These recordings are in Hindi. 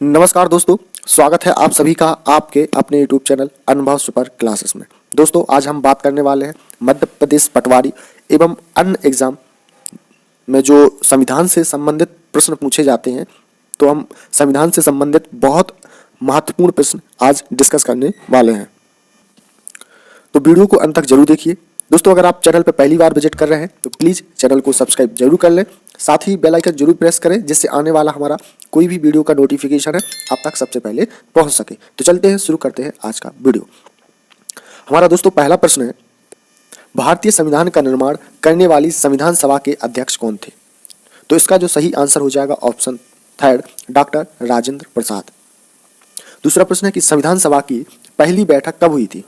नमस्कार दोस्तों, स्वागत है आप सभी का आपके अपने यूट्यूब चैनल अनुभव सुपर क्लासेस में। दोस्तों आज हम बात करने वाले हैं मध्य प्रदेश पटवारी एवं अन्य एग्जाम में जो संविधान से संबंधित प्रश्न पूछे जाते हैं। तो हम संविधान से संबंधित बहुत महत्वपूर्ण प्रश्न आज डिस्कस करने वाले हैं, तो वीडियो को अंत तक जरूर देखिए। दोस्तों अगर आप चैनल पर पहली बार विजिट कर रहे हैं तो प्लीज़ चैनल को सब्सक्राइब जरूर कर लें, साथ ही बेल आइकन जरूर प्रेस करें जिससे आने वाला हमारा कोई भी वीडियो का नोटिफिकेशन है आप तक सबसे पहले पहुंच सके। तो चलते हैं, शुरू करते हैं आज का वीडियो। हमारा दोस्तों पहला प्रश्न है, भारतीय संविधान का निर्माण करने वाली संविधान सभा के अध्यक्ष कौन थे? तो इसका जो सही आंसर हो जाएगा option third, doctor Rajendra Prasad. दूसरा प्रश्न है कि संविधान सभा की पहली बैठक कब हुई थी?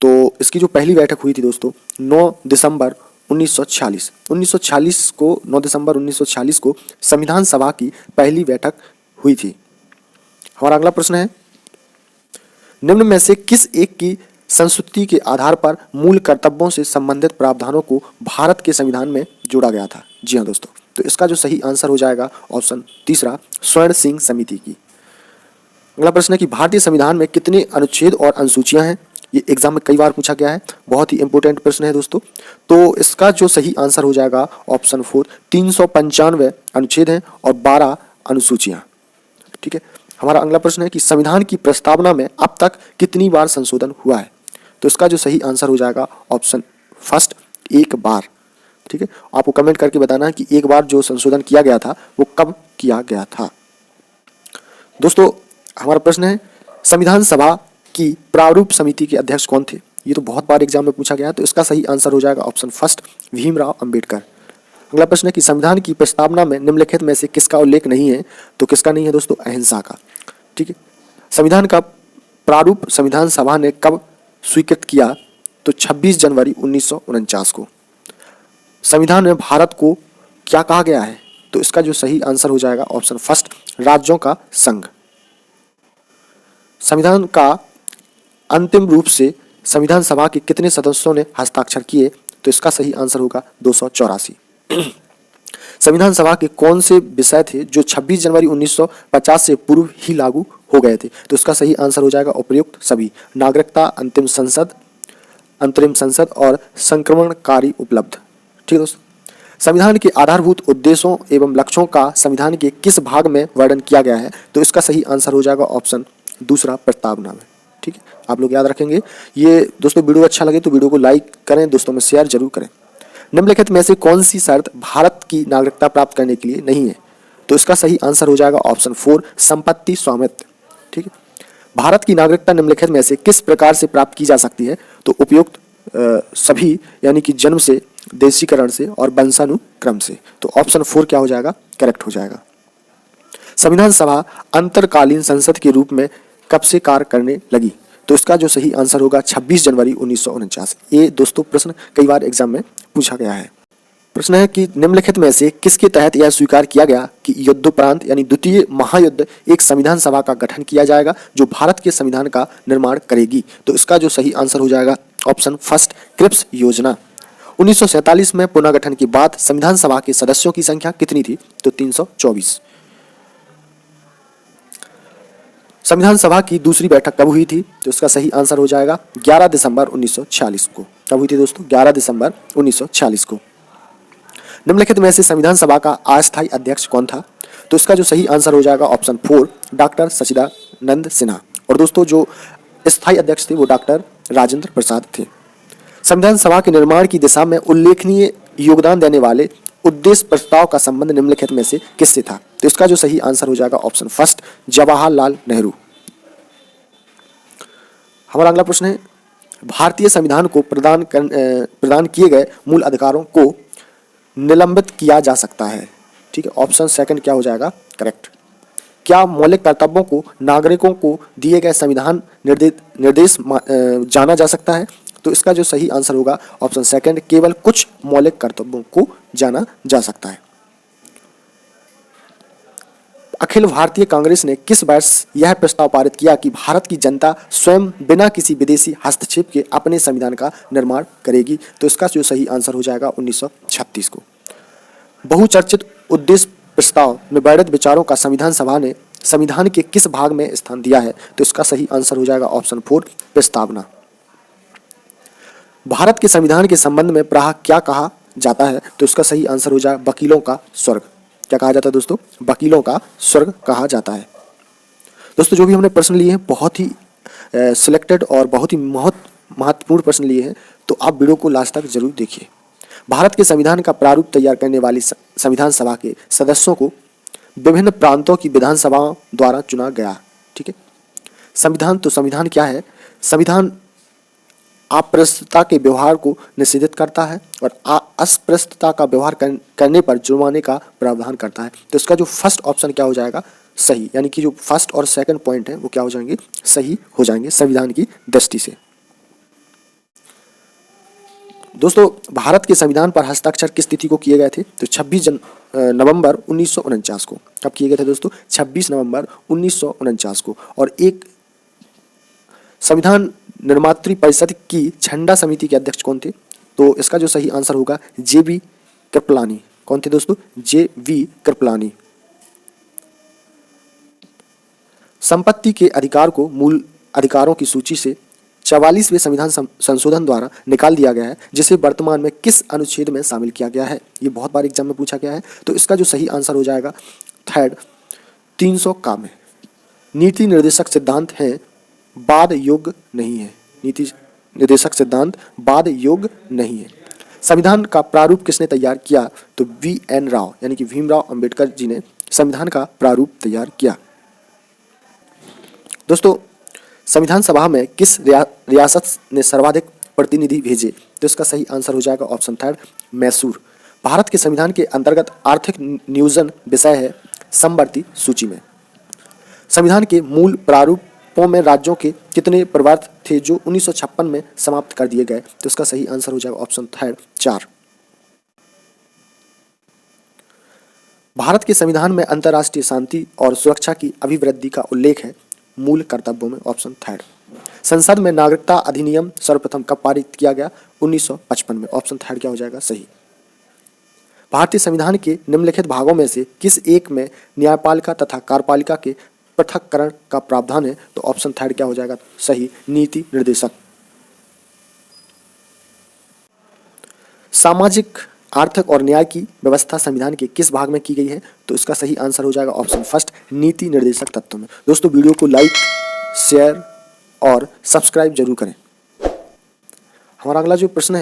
तो इसकी जो पहली बैठक हुई थी दोस्तों 9 दिसंबर 1946 को 9 दिसंबर 1946 को संविधान सभा की पहली बैठक हुई थी। हमारा अगला प्रश्न है, निम्न में से किस एक की संस्तुति के आधार पर मूल कर्तव्यों से संबंधित प्रावधानों को भारत के संविधान में जोड़ा गया था? जी हाँ दोस्तों, तो इसका जो सही आंसर हो जाएगा ऑप्शन तीसरा, स्वर्ण सिंह समिति की। अगला प्रश्न है कि भारतीय संविधान में कितने अनुच्छेद और अनुसूचियां हैं? ये एग्जाम में कई बार पूछा गया है, बहुत ही इंपॉर्टेंट प्रश्न है दोस्तों। तो इसका जो सही आंसर हो जाएगा ऑप्शन फोर, 395 अनुच्छेद हैं और 12 अनुसूचियां। ठीक है। हमारा अगला प्रश्न है कि संविधान की प्रस्तावना में अब तक कितनी बार संशोधन हुआ है? तो इसका जो सही आंसर हो जाएगा ऑप्शन फर्स्ट, एक बार। ठीक है, आपको कमेंट करके बताना है कि एक बार जो संशोधन किया गया था वो कब किया गया था। दोस्तों हमारा प्रश्न है, संविधान सभा की प्रारूप समिति के अध्यक्ष कौन थे? ये तो बहुत बार एग्जाम में पूछा गया है, तो इसका सही आंसर हो जाएगा ऑप्शन फर्स्ट, भीमराव अंबेडकर। अगला प्रश्न है कि संविधान की प्रस्तावना में निम्नलिखित में से किसका उल्लेख नहीं है? तो किसका नहीं है दोस्तों? अहिंसा का। ठीक है। संविधान का प्रारूप संविधान सभा ने कब स्वीकृत किया? तो 26 जनवरी 1949 को। संविधान में भारत को क्या कहा गया है? तो इसका जो सही आंसर हो जाएगा ऑप्शन फर्स्ट, राज्यों का संघ। संविधान का अंतिम रूप से संविधान सभा के कितने सदस्यों ने हस्ताक्षर किए? तो इसका सही आंसर होगा 284। संविधान सभा के कौन से विषय थे जो 26 जनवरी 1950 से पूर्व ही लागू हो गए थे? तो इसका सही आंसर हो जाएगा उपयुक्त सभी, नागरिकता, अंतरिम संसद और संक्रमणकारी उपलब्ध। ठीक है दोस्तों। संविधान के आधारभूत उद्देश्यों एवं लक्ष्यों का संविधान के किस भाग में वर्णन किया गया है? तो इसका सही आंसर हो जाएगा ऑप्शन दूसरा, प्रस्तावना में। ठीक है, आप लोग याद रखेंगे। ये दोस्तों वीडियो अच्छा लगे तो वीडियो को लाइक करें, दोस्तों में शेयर जरूर करें। निम्नलिखित में से कौन सी शर्त भारत की नागरिकता प्राप्त करने के लिए नहीं है? तो इसका सही आंसर हो जाएगा ऑप्शन फोर, संपत्ति स्वामित्व। ठीक है। भारत की नागरिकता निम्नलिखित में से किस प्रकार से प्राप्त की जा सकती है? तो उपयुक्त सभी, यानी कि जन्म से, देशीकरण से और वंशानुक्रम से। तो ऑप्शन फोर क्या हो जाएगा? करेक्ट हो जाएगा। संविधान सभा अंतरकालीन संसद के रूप में कब से कार्य करने लगी? तो इसका जो सही आंसर होगा 26 जनवरी 1949। ये दोस्तों प्रश्न कई बार एग्जाम में पूछा गया है। प्रश्न है कि निम्नलिखित में से किसके तहत यह स्वीकार किया गया कि युद्धोपरांत यानी द्वितीय महायुद्ध एक संविधान सभा का गठन किया जाएगा जो भारत के संविधान का निर्माण करेगी? तो इसका जो सही आंसर हो जाएगा ऑप्शन फर्स्ट, क्रिप्स योजना। 1947 में पुनर्गठन के बाद संविधान सभा के सदस्यों की संख्या कितनी थी? तो 324। संविधान सभा की दूसरी बैठक कब हुई थी? तो इसका सही आंसर हो जाएगा 11 दिसंबर 1946 को। कब हुई थी दोस्तों? 11 दिसंबर 1946 को। निम्नलिखित में से संविधान सभा का अस्थायी अध्यक्ष कौन था? तो इसका जो सही आंसर हो जाएगा ऑप्शन फोर, डॉक्टर सच्चिदानंद सिन्हा। और दोस्तों जो स्थायी अध्यक्ष थे वो डॉक्टर राजेंद्र प्रसाद थे। संविधान सभा के निर्माण की दिशा में उल्लेखनीय योगदान देने वाले उद्देश्य प्रस्ताव का संबंध निम्नलिखित में से किससे था? तो इसका जो सही आंसर हो जाएगा ऑप्शन फर्स्ट, जवाहरलाल नेहरू। हमारा अगला प्रश्न है, भारतीय संविधान को प्रदान किए गए मूल अधिकारों को निलंबित किया जा सकता है? ठीक है, ऑप्शन सेकंड क्या हो जाएगा? करेक्ट। क्या मौलिक कर्तव्यों को नागरिकों को दिए गए संविधान निर्देश जाना जा सकता है? तो इसका जो सही आंसर होगा ऑप्शन सेकंड, केवल कुछ मौलिक कर्तव्यों को जाना जा सकता है। अखिल भारतीय कांग्रेस ने किस वर्ष यह प्रस्ताव पारित किया कि भारत की जनता स्वयं बिना किसी विदेशी हस्तक्षेप के अपने संविधान का निर्माण करेगी? तो इसका जो सही आंसर हो जाएगा 1936 को। बहुचर्चित उद्देश्य प्रस्ताव में वर्णित विचारों का संविधान सभा ने संविधान के किस भाग में स्थान दिया है? तो इसका सही आंसर हो जाएगा ऑप्शन 4 प्रस्तावना। भारत के संविधान के संबंध में प्रायः क्या कहा जाता है? तो इसका सही आंसर हो जाएगा वकीलों का स्वर्ग। क्या कहा जाता है दोस्तों? वकीलों का स्वर्ग कहा जाता है। दोस्तों जो भी हमने प्रश्न लिए हैं बहुत ही सिलेक्टेड और बहुत ही महत्वपूर्ण प्रश्न लिए हैं, तो आप वीडियो को लास्ट तक जरूर देखिए। भारत के संविधान का प्रारूप तैयार करने वाली संविधान सभा के सदस्यों को विभिन्न प्रांतों की विधानसभाओं द्वारा चुना गया। ठीक है, संविधान क्या है? संविधान अप्रस्तुतता के व्यवहार को निषेधित करता है और अस्पृश्यता का व्यवहार करने पर जुर्माने का प्रावधान करता है। तो इसका जो फर्स्ट ऑप्शन क्या हो जाएगा? सही, यानी कि जो फर्स्ट और सेकंड पॉइंट है वो क्या हो जाएंगे? सही हो जाएंगे संविधान की दृष्टि से। दोस्तों भारत के संविधान पर हस्ताक्षर किस तिथि को किए गए थे? तो 26 नवंबर 1949 को। कब किए गए थे दोस्तों? 26 नवंबर 1949 को। और एक संविधान निर्मात्री परिषद की झंडा समिति के अध्यक्ष कौन थे? तो इसका जो सही आंसर होगा JV कृपलानी। कौन थे दोस्तों? JV कृपलानी। संपत्ति के अधिकार को मूल अधिकारों की सूची से 44वें संविधान संशोधन द्वारा निकाल दिया गया है, जिसे वर्तमान में किस अनुच्छेद में शामिल किया गया है? ये बहुत बार एग्जाम में पूछा गया है। तो इसका जो सही आंसर हो जाएगा थर्ड 300 का में। नीति निर्देशक सिद्धांत है वाद योग्य नहीं है। नीति निर्देशक सिद्धांत वाद योग्य नहीं है। संविधान का प्रारूप किसने तैयार किया? तो VN राव यानी कि भीमराव अंबेडकर जी ने संविधान का प्रारूप तैयार किया। दोस्तों संविधान सभा में किस रियासत ने सर्वाधिक प्रतिनिधि भेजे? तो इसका सही आंसर हो जाएगा ऑप्शन थर्ड मैसूर। भारत के संविधान के अंतर्गत आर्थिक नियोजन विषय है समवर्ती सूची में। संविधान के मूल प्रारूपों में राज्यों के कितने प्रवर्ग थे जो 1956 में समाप्त कर दिए गए? तो इसका सही आंसर हो जाएगा ऑप्शन थर्ड 4। भारत के संविधान में अंतर्राष्ट्रीय शांति और सुरक्षा की अभिवृद्धि का उल्लेख है मूल कर्तव्यों में। Option third. संसद में नागरिकता अधिनियम सर्वप्रथम कब पारित किया गया? 1955 में। ऑप्शन थर्ड क्या हो जाएगा? सही। भारतीय संविधान के निम्नलिखित भागों में से किस एक में न्यायपालिका तथा कार्यपालिका के पृथक्करण का प्रावधान है? तो ऑप्शन थर्ड क्या हो जाएगा? सही नीति निर्देशक। सामाजिक आर्थिक और न्याय की व्यवस्था संविधान के किस भाग में की गई है? तो इसका सही आंसर हो जाएगा ऑप्शन फर्स्ट नीति निर्देशक तत्व में। दोस्तों वीडियो को लाइक शेयर और सब्सक्राइब जरूर करें। हमारा अगला जो प्रश्न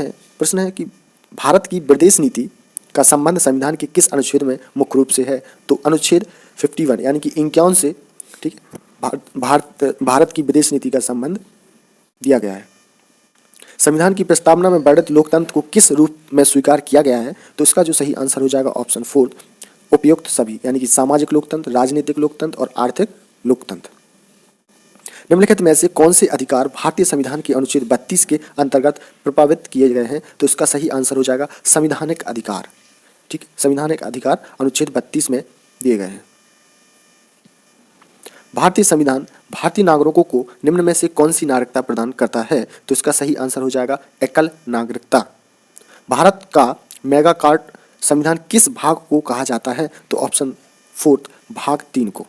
है कि भारत की विदेश नीति का संबंध संविधान के किस अनुच्छेद में मुख्य रूप से है? तो अनुच्छेद 51 यानी कि 51 से ठीक है भारत की विदेश नीति का संबंध दिया गया है। संविधान की प्रस्तावना में वर्णित लोकतंत्र को किस रूप में स्वीकार किया गया है? तो इसका जो सही आंसर हो जाएगा ऑप्शन 4 उपयुक्त सभी, यानी कि सामाजिक लोकतंत्र, राजनीतिक लोकतंत्र और आर्थिक लोकतंत्र। निम्नलिखित में से कौन से अधिकार भारतीय संविधान के अनुच्छेद 32 के अंतर्गत प्रभावित किए गए हैं? तो इसका सही आंसर हो जाएगा संवैधानिक अधिकार। ठीक, संवैधानिक अधिकार अनुच्छेद 32 में दिए गए हैं। भारतीय संविधान भारतीय नागरिकों को निम्न में से कौन सी नागरिकता प्रदान करता है? तो इसका सही आंसर हो जाएगा एकल नागरिकता। भारत का मेगा कार्ड संविधान किस भाग को कहा जाता है? तो ऑप्शन 4 भाग 3 को।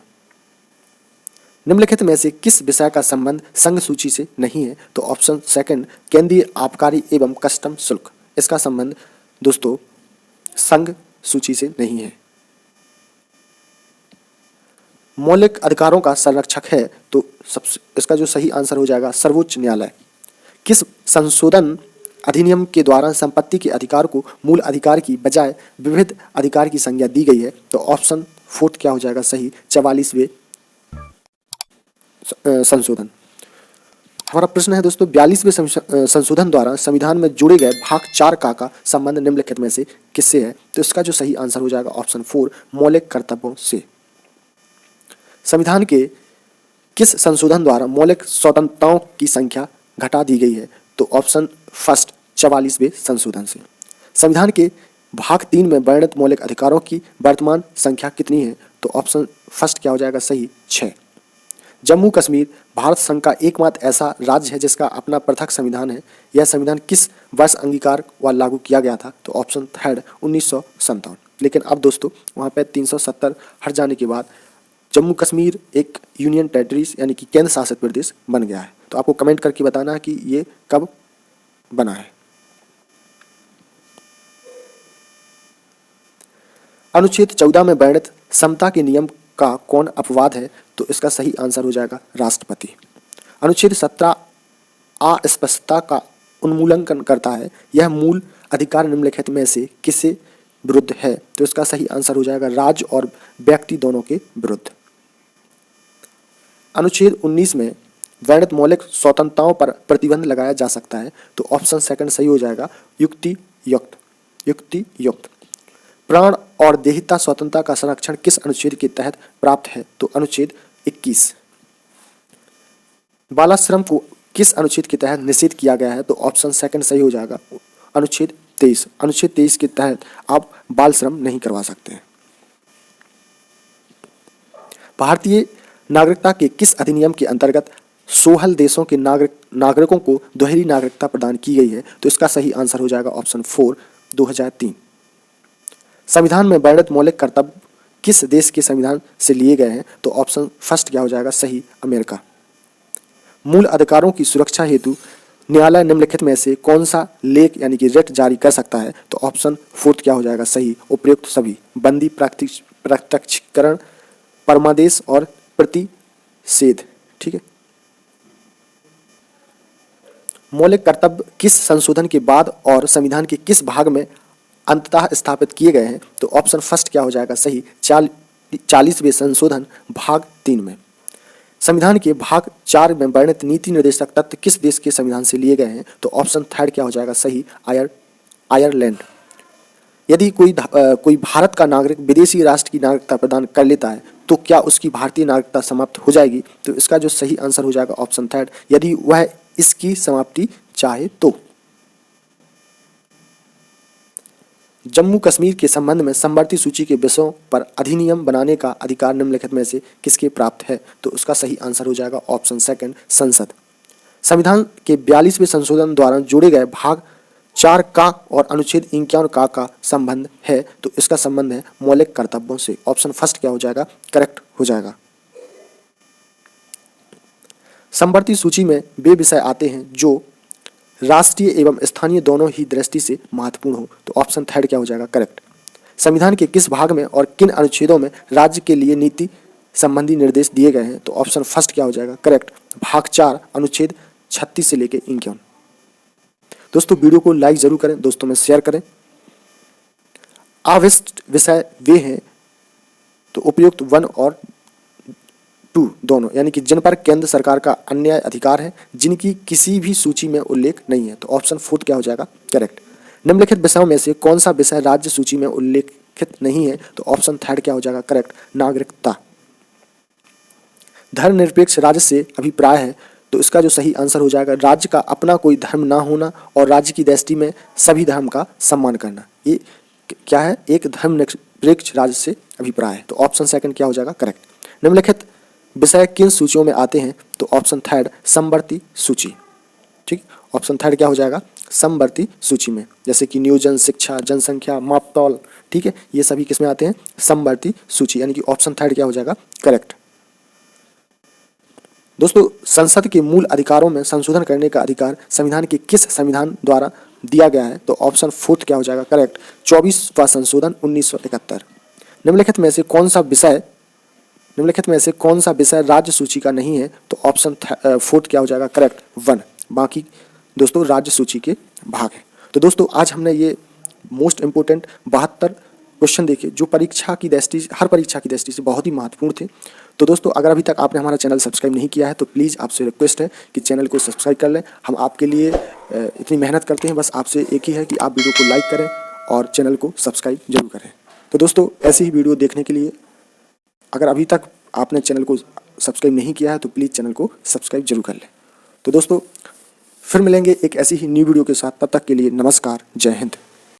निम्नलिखित में से किस विषय का संबंध संघ सूची से नहीं है? तो ऑप्शन सेकंड केंद्रीय आबकारी एवं कस्टम शुल्क। इसका संबंध दोस्तों संघ सूची से नहीं है। मौलिक अधिकारों का संरक्षक है तो इसका जो सही आंसर हो जाएगा सर्वोच्च न्यायालय। किस संशोधन अधिनियम के द्वारा संपत्ति के अधिकार को मूल अधिकार की बजाय विविध अधिकार की संज्ञा दी गई है? तो ऑप्शन 4 क्या हो जाएगा सही 44वें संशोधन। हमारा प्रश्न है दोस्तों 42वें संशोधन द्वारा संविधान में जोड़े गए भाग 4 का संबंध निम्नलिखित में से किससे है? तो इसका जो सही आंसर हो जाएगा ऑप्शन 4 मौलिक कर्तव्यों से। संविधान के किस संशोधन द्वारा मौलिक स्वतंत्रताओं की संख्या घटा दी गई है? तो ऑप्शन फर्स्ट 44वें संशोधन से। संविधान के भाग 3 में वर्णित मौलिक अधिकारों की वर्तमान संख्या कितनी है? तो ऑप्शन फर्स्ट क्या हो जाएगा सही 6। जम्मू कश्मीर भारत संघ का एकमात्र ऐसा राज्य है जिसका अपना पृथक संविधान है। यह संविधान किस वर्ष अंगीकार व लागू किया गया था? तो ऑप्शन थर्ड 1957। लेकिन अब दोस्तों वहाँ पे 370 हट जाने के बाद जम्मू कश्मीर एक यूनियन टेरिटरीज यानी कि केंद्र शासित प्रदेश बन गया है। तो आपको कमेंट करके बताना है कि ये कब बना है। अनुच्छेद 14 में वर्णित समता के नियम का कौन अपवाद है? तो इसका सही आंसर हो जाएगा राष्ट्रपति। अनुच्छेद 17 अस्पष्टता का उन्मूलन करता है। यह मूल अधिकार निम्नलिखित में से किसके विरुद्ध है? तो इसका सही आंसर हो जाएगा राज्य और व्यक्ति दोनों के विरुद्ध। अनुच्छेद 19 में वर्णित मौलिक स्वतंत्रताओं पर प्रतिबंध लगाया जा सकता है। तो ऑप्शन सेकंड सही हो जाएगा युक्ति युक्त। प्राण और देहिता स्वतंत्रता का संरक्षण किस अनुच्छेद के तहत प्राप्त है? तो अनुच्छेद 21। बालाश्रम को किस अनुच्छेद के तहत निषेध किया गया है? तो ऑप्शन सेकंड सही हो जाएगा अनुच्छेद 23। अनुच्छेद 23 के तहत आप बाल श्रम नहीं करवा सकते हैं। भारतीय नागरिकता के किस अधिनियम के अंतर्गत 16 देशों के नागरिकों को दोहरी नागरिकता प्रदान की गई है? तो इसका सही आंसर हो जाएगा ऑप्शन 4 2003। संविधान में वर्णित मौलिक कर्तव्य किस देश के संविधान से लिए गए हैं? तो ऑप्शन फर्स्ट क्या हो जाएगा सही अमेरिका। मूल अधिकारों की सुरक्षा हेतु न्यायालय निम्नलिखित में से कौन सा लेख यानी कि रिट जारी कर सकता है? तो ऑप्शन फोर्थ क्या हो जाएगा सही उपयुक्त सभी। बंदी प्रत्यक्षीकरण, परमादेश और प्रतिषेध। ठीक है। मौलिक कर्तव्य किस संशोधन के बाद और संविधान के किस भाग में अंततः स्थापित किए गए हैं? तो ऑप्शन फर्स्ट क्या हो जाएगा सही 40वें संशोधन भाग 3 में। संविधान के भाग 4 में वर्णित नीति निर्देशक तत्व किस देश के संविधान से लिए गए हैं? तो ऑप्शन थर्ड क्या हो जाएगा सही आयरलैंड। यदि कोई भारत का नागरिक विदेशी राष्ट्र की नागरिकता प्रदान कर लेता है तो क्या उसकी भारतीय नागरिकता समाप्त हो जाएगी? तो इसका जो सही आंसर हो जाएगा ऑप्शन थर्ड यदि वह इसकी समाप्ति चाहे तो। जम्मू कश्मीर के संबंध में समवर्ती सूची के विषयों पर अधिनियम बनाने का अधिकार निम्नलिखित में से किसके प्राप्त है? तो उसका सही आंसर हो जाएगा ऑप्शन सेकंड संसद। संविधान के 42वें संशोधन द्वारा जोड़े गए भाग 4 का और अनुच्छेद 51 का संबंध है। तो इसका संबंध है मौलिक कर्तव्यों से। ऑप्शन फर्स्ट क्या हो जाएगा करेक्ट हो जाएगा। समवर्ती सूची में वे विषय आते हैं जो राष्ट्रीय एवं स्थानीय दोनों ही दृष्टि से महत्वपूर्ण हो। तो ऑप्शन थर्ड क्या हो जाएगा करेक्ट। संविधान के किस भाग में और किन अनुच्छेदों में राज्य के लिए नीति संबंधी निर्देश दिए गए हैं? तो ऑप्शन फर्स्ट क्या हो जाएगा करेक्ट भाग 4 अनुच्छेद 36 से लेकर 51। दोस्तों वीडियो को लाइक जरूर करें, दोस्तों में शेयर करें। आवश्यक विषय वे हैं तो उपयुक्त 1 और 2 दोनों यानी कि जिन पर केंद्र सरकार का अन्याय अधिकार है जिनकी किसी भी सूची में उल्लेख नहीं है। तो ऑप्शन फोर्थ क्या हो जाएगा करेक्ट। निम्नलिखित विषयों में से कौन सा विषय राज्य सूची में उल्लेखित नहीं है? तो ऑप्शन थर्ड क्या हो जाएगा करेक्ट नागरिकता। धर्मनिरपेक्ष राज्य से अभिप्राय है। तो इसका जो सही आंसर हो जाएगा राज्य का अपना कोई धर्म ना होना और राज्य की दृष्टि में सभी धर्म का सम्मान करना। ये क्या है एक धर्मनिरपेक्ष राज्य से अभिप्राय है। तो ऑप्शन सेकंड क्या हो जाएगा करेक्ट। निम्नलिखित विषय किन सूचियों में आते हैं? तो ऑप्शन थर्ड समवर्ती सूची। ठीक ऑप्शन थर्ड क्या हो जाएगा समवर्ती सूची में, जैसे कि नियोजन, शिक्षा, जनसंख्या, मापतौल। ठीक है ये सभी किसमें आते हैं समवर्ती सूची यानी कि ऑप्शन थर्ड क्या हो जाएगा करेक्ट। दोस्तों संसद के मूल अधिकारों में संशोधन करने का अधिकार संविधान के किस संविधान द्वारा दिया गया है? तो ऑप्शन फोर्थ क्या हो जाएगा करेक्ट 24वां संशोधन 1971। निम्नलिखित में से कौन सा विषय राज्य सूची का नहीं है? तो ऑप्शन फोर्थ क्या हो जाएगा करेक्ट 1। बाकी दोस्तों राज्य सूची के भाग हैं। तो दोस्तों आज हमने ये मोस्ट इंपोर्टेंट 72 क्वेश्चन देखे जो हर परीक्षा की दृष्टि से बहुत ही महत्वपूर्ण थे। तो दोस्तों अगर अभी तक आपने हमारा चैनल सब्सक्राइब नहीं किया है तो प्लीज़ आपसे रिक्वेस्ट है कि चैनल को सब्सक्राइब कर लें। हम आपके लिए इतनी मेहनत करते हैं, बस आपसे एक ही है कि आप वीडियो को लाइक करें और चैनल को सब्सक्राइब जरूर करें। तो दोस्तों ऐसी ही वीडियो देखने के लिए अगर अभी तक आपने चैनल को सब्सक्राइब नहीं किया है तो प्लीज़ चैनल को सब्सक्राइब जरूर कर लें। तो दोस्तों फिर मिलेंगे एक ऐसी ही न्यू वीडियो के साथ, तब तक के लिए नमस्कार, जय हिंद।